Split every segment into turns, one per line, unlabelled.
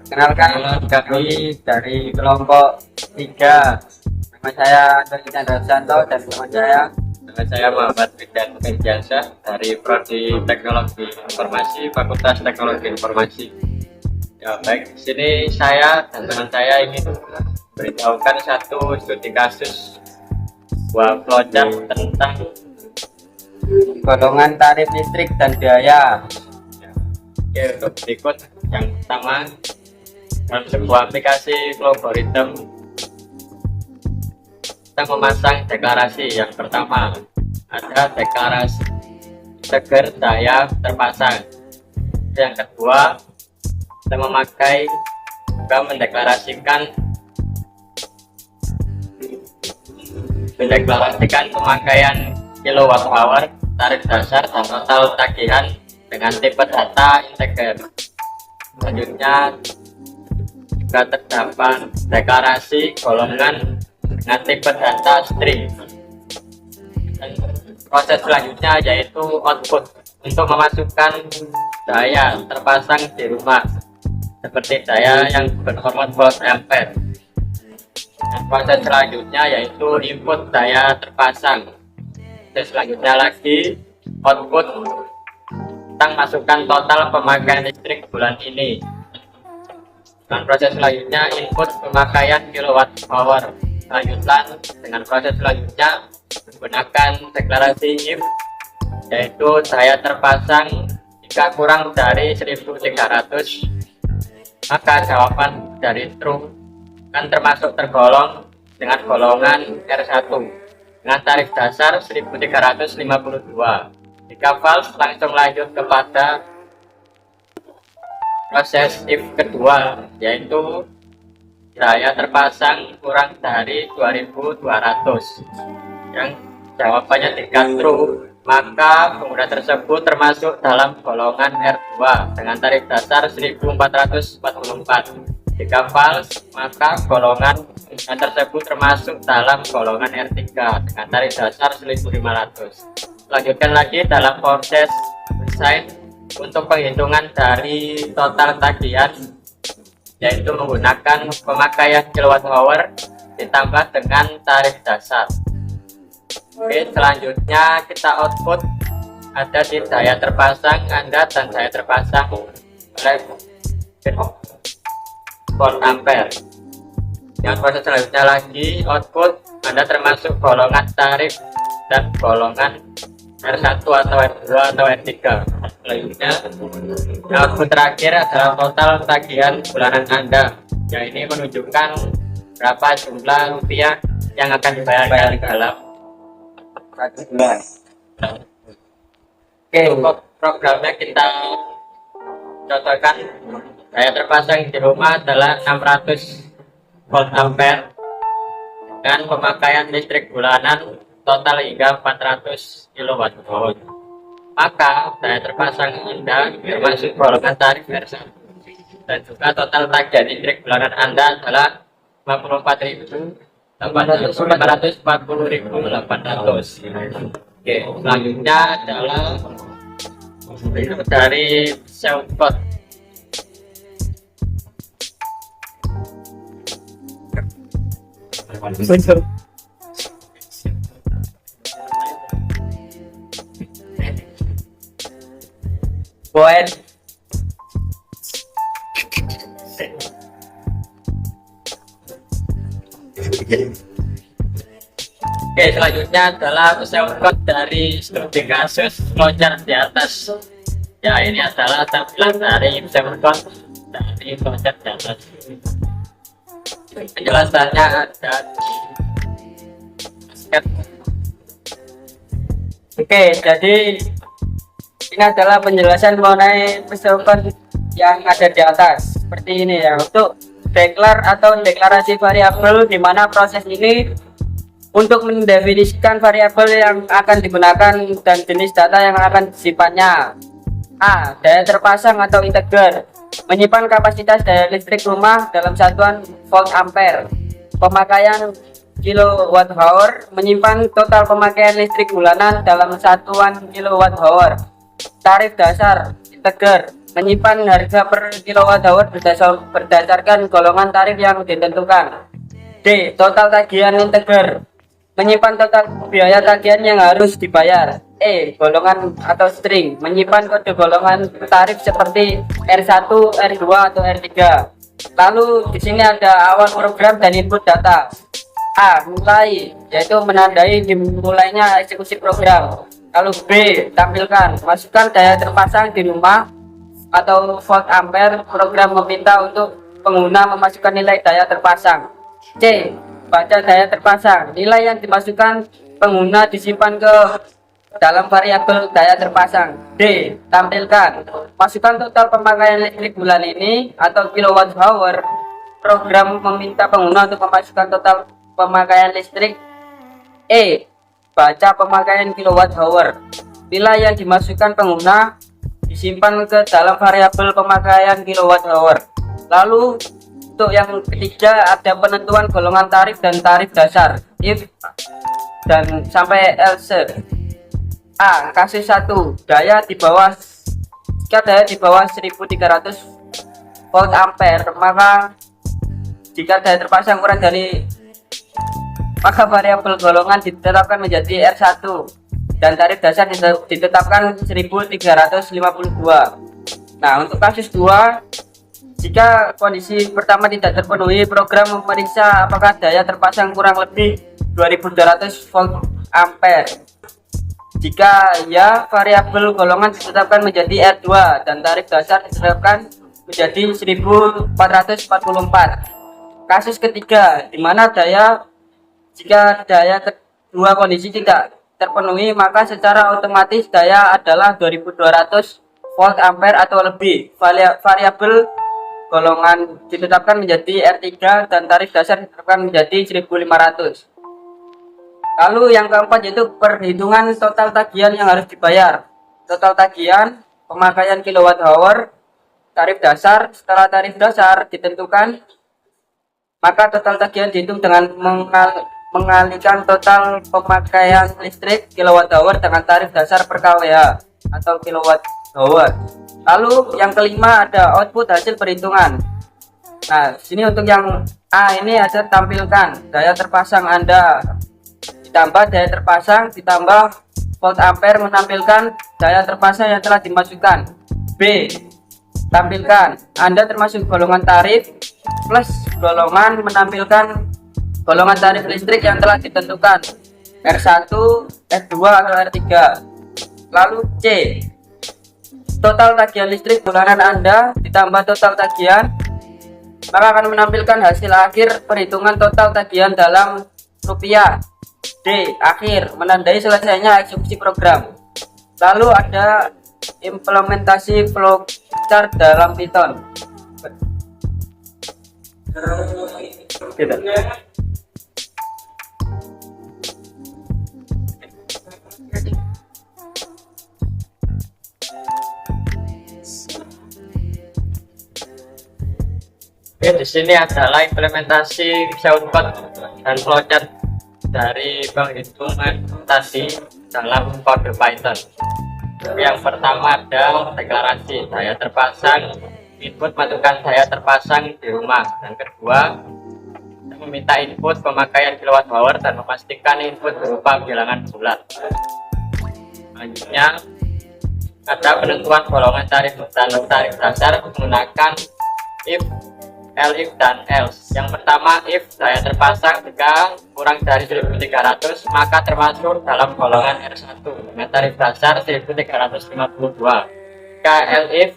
Kenalkan kami dari kelompok 3. Nama saya Antoni Chandra Santo dan teman saya.
Nama saya Muhammad Fidan Penjasa dari Prodi Teknologi Informasi Fakultas Teknologi Informasi. Ya baik, di sini saya dan teman saya ingin beritahukan satu studi kasus sebuah flowchart tentang
Golongan tarif listrik dan biaya.
Oke, untuk berikut yang pertama, dalam sebuah aplikasi algoritma kita memasang deklarasi. Yang pertama ada deklarasi seger daya terpasang. Yang kedua, kita mendeklarasikan pemakaian kilowatt hour, tarif dasar dan total tagihan dengan tipe data integer. Selanjutnya juga terdapat deklarasi golongan dengan tipe data string. Dan proses selanjutnya yaitu output untuk memasukkan daya terpasang di rumah seperti daya yang berformat volt ampere. Dan proses selanjutnya yaitu input daya terpasang. Proses selanjutnya lagi output tentang masukkan total pemakaian listrik bulan ini. Dan proses selanjutnya input pemakaian kilowatt hour. Lanjutkan dengan proses selanjutnya menggunakan deklarasi if, yaitu daya terpasang jika kurang dari 1300, maka jawaban dari true kan termasuk tergolong dengan golongan R1 dengan tarif dasar 1352. Jika false, langsung lanjut kepada proses if kedua, yaitu daya terpasang kurang dari 2200 yang jawabannya tidak true, maka pengguna tersebut termasuk dalam golongan R2 dengan tarif dasar 1444. Jika false, maka golongan tersebut termasuk dalam golongan R3 dengan tarif dasar 1500. Lanjutkan lagi dalam proses desain untuk penghitungan dari total tagihan, yaitu menggunakan pemakaian kilowatt hour ditambah dengan tarif dasar. Oke, selanjutnya kita output ada di daya terpasang Anda dan daya terpasang oleh volt ampere. Yang proses selanjutnya lagi output Anda termasuk golongan tarif dan golongan R1 atau R2 atau R3. Selanjutnya output terakhir adalah total tagihan bulanan Anda. Ya, ini menunjukkan berapa jumlah rupiah yang akan dibayarkan dalam
1 bulan. Oke,
untuk programnya kita contohkan daya terpasang di rumah adalah 600 volt ampere dan pemakaian listrik bulanan total hingga 400 kWh. Maka daya terpasang Anda termasuk golongan tarif R1 dan juga total tagihan listrik bulanan Anda adalah 540.800. Oke, selanjutnya adalah dari soundcode.
poin
Oke, selanjutnya adalah soundcode dari studi kasus flowchart di atas. Ya, ini adalah tampilan dari soundcode dari flowchart di atas. Penjelasannya ada di
Oke, jadi ini adalah penjelasan mengenai pesokan yang ada di atas. Seperti ini ya, untuk deklar atau deklarasi variabel, di mana proses ini untuk mendefinisikan variabel yang akan digunakan dan jenis data yang akan sifatnya A. Daya terpasang atau integer, menyimpan kapasitas daya listrik rumah dalam satuan volt ampere. Pemakaian kilowatt hour, menyimpan total pemakaian listrik bulanan dalam satuan kilowatt hour. Tarif dasar integer, menyimpan harga per kilowatt hour berdasarkan golongan tarif yang ditentukan. D. Total tagihan integer, menyimpan total biaya tagihan yang harus dibayar. E. Golongan atau string, menyimpan kode golongan tarif seperti R1, R2 atau R3. Lalu di sini ada awal program dan input data. A. Mulai, yaitu menandai dimulainya eksekusi program. Lalu B. Tampilkan, masukkan daya terpasang di rumah atau volt ampere. Program meminta untuk pengguna memasukkan nilai daya terpasang. C. Baca daya terpasang, nilai yang dimasukkan pengguna disimpan ke dalam variabel daya terpasang. D. Tampilkan, masukkan total pemakaian listrik bulan ini atau kilowatt hour. Program meminta pengguna untuk memasukkan total pemakaian listrik. E. Baca pemakaian kilowatt hour, nilai yang dimasukkan pengguna disimpan ke dalam variabel pemakaian kilowatt hour. Lalu untuk yang ketiga ada penentuan golongan tarif dan tarif dasar, if dan sampai else. A. Kasus 1, daya di bawah, jika daya di bawah 1300 volt ampere, maka jika daya terpasang kurang dari, maka variabel golongan ditetapkan menjadi R1 dan tarif dasar ditetapkan 1352. Nah, untuk kasus 2, jika kondisi pertama tidak terpenuhi, program memeriksa apakah daya terpasang kurang lebih 2200 volt ampere. Jika ya, variabel golongan ditetapkan menjadi R2 dan tarif dasar ditetapkan menjadi 1444. Kasus ketiga, di mana jika daya kedua kondisi tidak terpenuhi, maka secara otomatis daya adalah 2200 volt ampere atau lebih. Variabel golongan ditetapkan menjadi R3 dan tarif dasar ditetapkan menjadi 1500. Lalu yang keempat yaitu perhitungan total tagihan yang harus dibayar. Total tagihan, pemakaian kilowatt hour, tarif dasar. Setelah tarif dasar ditentukan, maka total tagihan dihitung dengan mengalihkan total pemakaian listrik kilowatt hour dengan tarif dasar per kWh atau kilowatt hour. Lalu yang kelima ada output hasil perhitungan. Nah, sini untuk yang A ini ada tampilkan daya terpasang Anda ditambah daya terpasang ditambah volt ampere menampilkan daya terpasang yang telah dimasukkan. B. Tampilkan Anda termasuk golongan tarif plus golongan menampilkan golongan tarif listrik yang telah ditentukan R1, R2 atau R3. Lalu C. Total tagihan listrik bulanan Anda ditambah total tagihan, maka akan menampilkan hasil akhir perhitungan total tagihan dalam rupiah. D. Akhir, menandai selesainya eksekusi program. Lalu ada implementasi flowchart dalam Python. Gitu.
Oke, di sini adalah implementasi shortcut dan flowchart dari penghitungan tadi dalam kode Python. Yang pertama ada deklarasi daya terpasang, input masukkan daya terpasang di rumah. Yang kedua, meminta input pemakaian kilowatt hour dan memastikan input berupa bilangan bulat. Selanjutnya ada penentuan golongan tarif dan tarif dasar menggunakan if, elif dan else. Yang pertama, if daya terpasang jika kurang dari 1300 maka termasuk dalam golongan R1 dengan tarif dasar 1352. Jika elif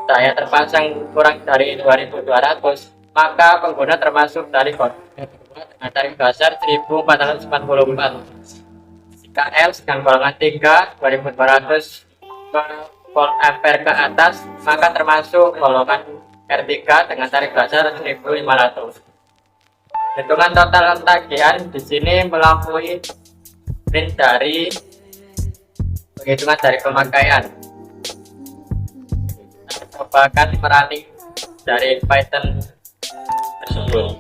daya terpasang kurang dari 2200 maka pengguna termasuk dari golongan R2 dengan tarif dasar 1444. Jika else dengan golongan 3 2200 volt ampere ke atas maka termasuk golongan R3 dengan tarif dasar 1500. Hitungan total tagihan di sini melampaui print dari penghitungan dari pemakaian. Kita cobakan merunning dari Python tersebut.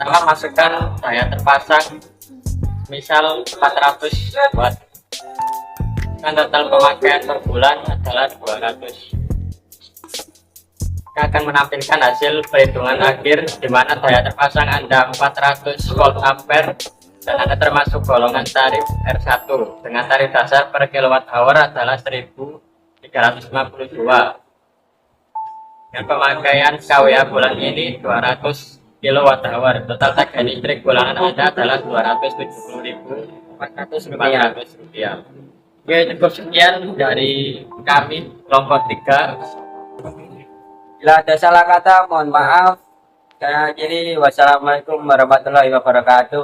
pertama masukkan daya terpasang misal 400 watt, dan total pemakaian per bulan adalah 200. Kita akan menampilkan hasil perhitungan akhir di mana daya terpasang Anda 400 volt ampere dan Anda termasuk golongan tarif R1 dengan tarif dasar per kilowatt hour adalah 1352. Dengan pemakaian KWH bulan ini 200 kilowatt hour, total tagihan listrik bulanan Anda adalah 270.400 rupiah. Oke, cukup sekian dari kami kelompok 3.
Bila ada salah kata mohon maaf. Saya akhiri, wassalamualaikum warahmatullahi wabarakatuh.